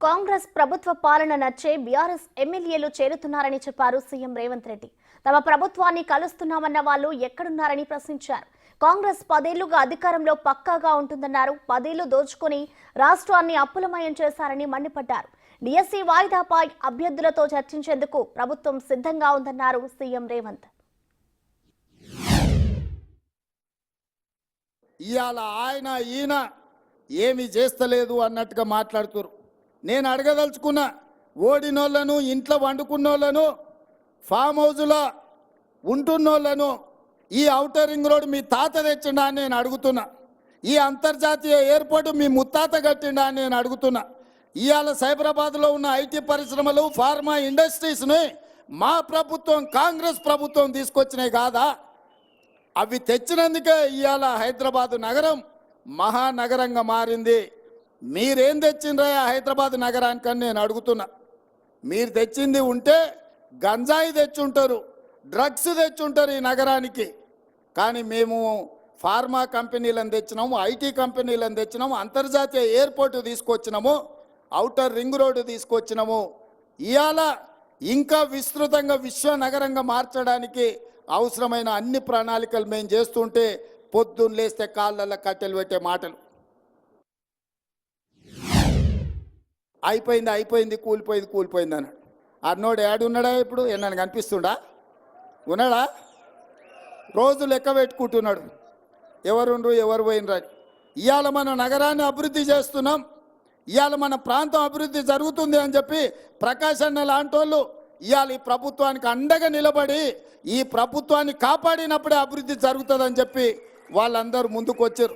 కాంగ్రెస్ ప్రభుత్వ పాలన నచ్చే బీఆర్ఎస్ ఎమ్మెల్యేలు చేరుతున్నారని చెప్పారు సీఎం రేవంత్ రెడ్డి. తమ ప్రభుత్వాన్ని కలుస్తున్నామన్న వాళ్ళు ఎక్కడున్నారని ప్రశ్నించారు. కాంగ్రెస్ 10 ఏళ్లుగా అధికారంలో పక్కాగా ఉంటుందన్నారు. 10 ఏళ్లు దోచుకుని రాష్ట్రాన్ని అప్పులమయం చేశారని మండిపడ్డారు. డిఎస్సీ వాయిదాపై అభ్యర్థులతో చర్చించేందుకు ప్రభుత్వం సిద్ధంగా ఉందన్నారు సీఎం రేవంత్. ఇవాళ ఆయన ఈయన ఏమి చేస్తలేదు అన్నట్టుగా మాట్లాడుతున్నారు. నేను అడగదలుచుకున్నా, ఓడినోళ్లను, ఇంట్లో వండుకున్నోళ్లను, ఫామ్ హౌస్లో ఉంటున్నోళ్లను ఈ ఔటర్ రింగ్ రోడ్ మీ తాత తెచ్చిండా అని నేను అడుగుతున్నా. ఈ అంతర్జాతీయ ఎయిర్పోర్టు మీ ముత్తాత కట్టిండా అని నేను అడుగుతున్నా. ఇవాళ సైబరాబాద్లో ఉన్న ఐటీ పరిశ్రమలు, ఫార్మా ఇండస్ట్రీస్ని మా ప్రభుత్వం, కాంగ్రెస్ ప్రభుత్వం తీసుకొచ్చినాయి కాదా? అవి తెచ్చినందుకే ఇవాళ హైదరాబాద్ నగరం మహానగరంగా మారింది. మీరేం తెచ్చిండ్రా హైదరాబాద్ నగరానికని నేను అడుగుతున్నా. మీరు తెచ్చింది ఉంటే గంజాయి తెచ్చుంటారు, డ్రగ్స్ తెచ్చుంటారు ఈ నగరానికి. కానీ మేము ఫార్మా కంపెనీలను తెచ్చినాము, ఐటీ కంపెనీలను తెచ్చినాము, అంతర్జాతీయ ఎయిర్పోర్టు తీసుకొచ్చినాము, ఔటర్ రింగ్ రోడ్డు తీసుకొచ్చినాము. ఇవాళ ఇంకా విస్తృతంగా విశ్వనగరంగా మార్చడానికి అవసరమైన అన్ని ప్రణాళికలు మేము చేస్తుంటే పొద్దున్న లేస్తే కాళ్ళల్లో కట్టెలు పెట్టే మాటలు. అయిపోయింది కూలిపోయింది అన్నాడు. అన్నోడు ఏడున్నాడా? ఇప్పుడు నన్ను కనిపిస్తుండా? ఉన్నాడా? రోజు లెక్క పెట్టుకుంటున్నాడు, ఎవరుండ్రు ఎవరు పోయినరా. ఇవాళ మన నగరాన్ని అభివృద్ధి చేస్తున్నాం, ఇవాళ మన ప్రాంతం అభివృద్ధి జరుగుతుంది అని చెప్పి ప్రకాష్ అన్న లాంటి వాళ్ళు ఇవాళ ఈ ప్రభుత్వానికి అండగా నిలబడి ఈ ప్రభుత్వాన్ని కాపాడినప్పుడే అభివృద్ధి జరుగుతుందని చెప్పి వాళ్ళందరూ ముందుకు వచ్చారు.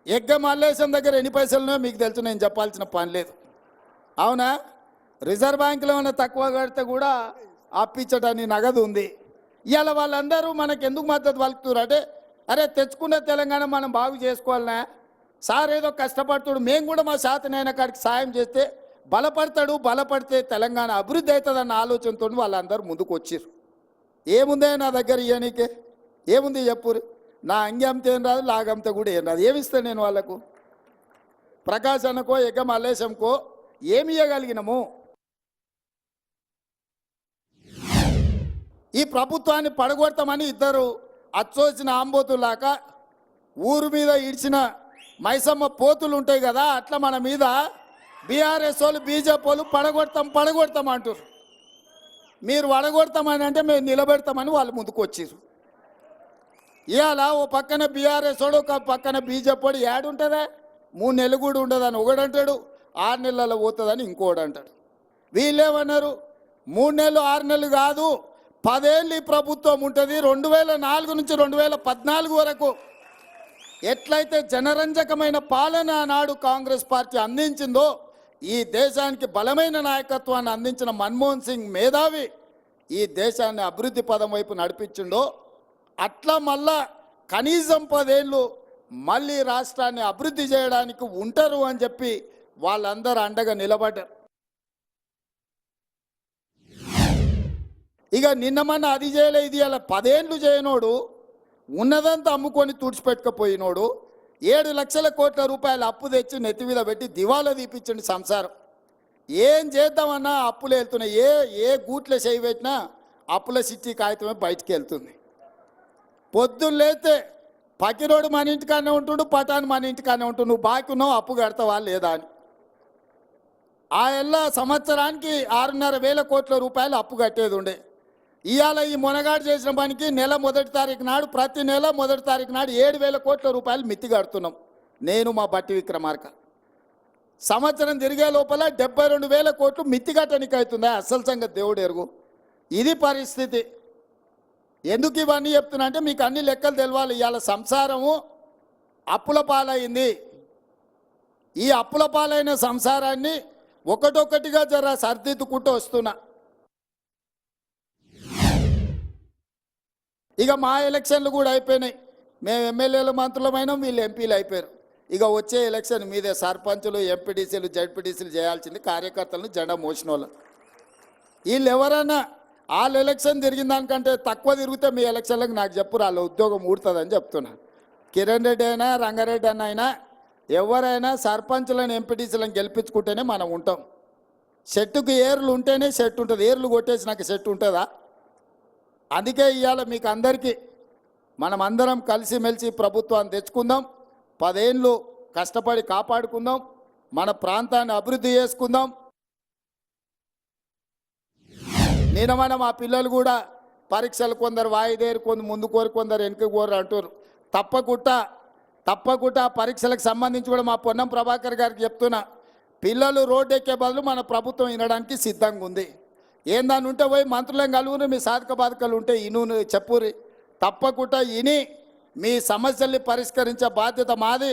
ఎగ్గ మల్లేశం దగ్గర ఎన్ని పైసలునో మీకు తెలుసు, నేను చెప్పాల్సిన పని లేదు. అవునా? రిజర్వ్ బ్యాంకులో ఏమైనా తక్కువ కడితే కూడా అప్పించడానికి నగదు ఉంది. ఇవాళ వాళ్ళందరూ మనకు ఎందుకు మద్దతు పలుకుతున్నారు అంటే, అరే తెచ్చుకున్న తెలంగాణ మనం బాగు చేసుకోవాలనా? సార్ ఏదో కష్టపడుతాడు, మేము కూడా మా శాతనైన కాడికి సాయం చేస్తే బలపడితే తెలంగాణ అభివృద్ధి అవుతుందన్న ఆలోచనతో వాళ్ళందరూ ముందుకు వచ్చారు. ఏముందే నా దగ్గర ఇయనీకే? ఏముంది చెప్పురు? నా అంగి అమ్మితే ఏం రాదు, లాగమ్మితే కూడా ఏం రాదు. ఏమిస్తాను నేను వాళ్ళకు? ప్రకాశ్ అన్నకో ఎగ్గ మల్లేశంకో ఏమి ఇవ్వగలిగినము? ఈ ప్రభుత్వాన్ని పడగొడతామని ఇద్దరు అచ్చోసిన ఆంబోతులాక ఊరు మీద ఇడిచిన మైసమ్మ పోతులు ఉంటాయి కదా, అట్లా మన మీద బీఆర్ఎస్ వాళ్ళు, బీజేపీ వాళ్ళు పడగొడతాం అంటారు. మీరు వడగొడతామని అంటే మేము నిలబెడతామని వాళ్ళు ముందుకు వచ్చారు. ఇవాళ ఓ పక్కన బీఆర్ఎస్ వాడు, ఒక పక్కన బీజేపీ వాడు ఏడుంటుందా? 3 నెలలు కూడా ఉండదని ఒకడంటాడు, 6 నెలల్లో పోతుందని ఇంకోడు అంటాడు. వీళ్ళేమన్నారు? 3 నెలలు 6 నెలలు కాదు, 10 ఏళ్ళు ఈ ప్రభుత్వం ఉంటుంది. 2004 నుంచి 2014 వరకు ఎట్లయితే జనరంజకమైన పాలన నాడు కాంగ్రెస్ పార్టీ అందించిందో, ఈ దేశానికి బలమైన నాయకత్వాన్ని అందించిన మన్మోహన్ సింగ్ మేధావి ఈ దేశాన్ని అభివృద్ధి పదం వైపు నడిపించిండో, అట్లా మళ్ళా కనీసం 10 ఏళ్ళు మళ్ళీ రాష్ట్రాన్ని అభివృద్ధి చేయడానికి ఉంటారు అని చెప్పి వాళ్ళందరూ అండగా నిలబడ్డారు. ఇక నిన్నమన్నా అది చేయలే, ఇది అలా 10 ఏళ్ళు చేయనోడు, ఉన్నదంతా అమ్ముకొని తుడిచిపెట్టుకపోయినోడు 7 లక్షల కోట్ల రూపాయల అప్పు తెచ్చి నెత్తి మీద పెట్టి దివాలా తీపించండి సంసారం. ఏం చేద్దామన్నా అప్పులు వెళ్తున్నాయి. ఏ గూట్లో చేయి పెట్టినా అప్పుల సిట్టి కాగితమే బయటికి వెళ్తుంది. పొద్దున్న లేతే పకిరోడు మన ఇంటికానే ఉంటుండు, పటాన్ మన ఇంటికానే ఉంటుండు. నువ్వు బాకీ ఉన్నావు, అప్పు కడతావా లేదా అని. ఆ ఎల్ల సంవత్సరానికి 6,500 కోట్ల రూపాయలు అప్పు కట్టేది ఉండే. ఇవాళ ఈ మొనగాడు చేసిన పనికి నెల మొదటి తారీఖు నాడు, ప్రతి నెల మొదటి తారీఖు నాడు 7,000 కోట్ల రూపాయలు మిత్తి కడుతున్నాం నేను, మా బట్టి విక్రమార్క. సంవత్సరం తిరిగే లోపల 72,000 కోట్లు మిత్తి కట్టడానికి అవుతుందా? అసలు సంగతి దేవుడు ఎరుగు. ఇది పరిస్థితి. ఎందుకు ఇవన్నీ చెప్తున్నా అంటే మీకు అన్ని లెక్కలు తెలవాలి. ఇవాళ సంసారము అప్పుల పాలైంది. ఈ అప్పుల పాలైన సంసారాన్ని ఒకటొక్కటిగా జర సర్దిద్దుకుంటూ వస్తున్నా. ఇక మా ఎలక్షన్లు కూడా అయిపోయినాయి. మేము ఎమ్మెల్యేలు, మంత్రులమైనా, వీళ్ళు ఎంపీలు అయిపోయారు. ఇక వచ్చే ఎలక్షన్ మీదే సర్పంచులు, ఎంపీటీసీలు, జడ్పీటీసీలు చేయాల్సింది కార్యకర్తలను జెండా మోసిన వాళ్ళు. వీళ్ళు ఎవరైనా వాళ్ళ ఎలక్షన్ తిరిగిన దానికంటే తక్కువ తిరిగితే మీ ఎలక్షన్లకు నాకు చెప్పు, వాళ్ళ ఉద్యోగం ఊడుతుందని చెప్తున్నా. కిరణ్ రెడ్డి అయినా, రంగారెడ్డి అయినా ఎవరైనా సర్పంచులను, ఎంపీటీసీలను గెలిపించుకుంటేనే మనం ఉంటాం. చెట్టుకు ఏర్లు ఉంటేనే చెట్టు ఉంటుంది, ఏర్లు కొట్టేసి నాకు చెట్టు ఉంటుందా? అందుకే ఇవాళ మీకు అందరికీ మనం అందరం కలిసిమెలిసి ప్రభుత్వాన్ని తెచ్చుకుందాం, 10 ఏళ్ళు కష్టపడి కాపాడుకుందాం, మన ప్రాంతాన్ని అభివృద్ధి చేసుకుందాం. నిన్న మనం ఆ పిల్లలు కూడా పరీక్షలు కొందరు వాయిదేరు, కొందరు ముందు కోరు, కొందరు వెనుక కోరు అంటారు. తప్పకుండా పరీక్షలకు సంబంధించి కూడా మా పొన్నం ప్రభాకర్ గారికి చెప్తున్నా, పిల్లలు రోడ్డు ఎక్కే బదులు మన ప్రభుత్వం వినడానికి సిద్ధంగా ఉంది. ఏందాన్ని ఉంటే పోయి మంత్రులను కలుగురు, మీ సాధక బాధకాలు ఉంటే ఇను చెప్పురి, తప్పకుండా ఇని మీ సమస్యల్ని పరిష్కరించే బాధ్యత మాది.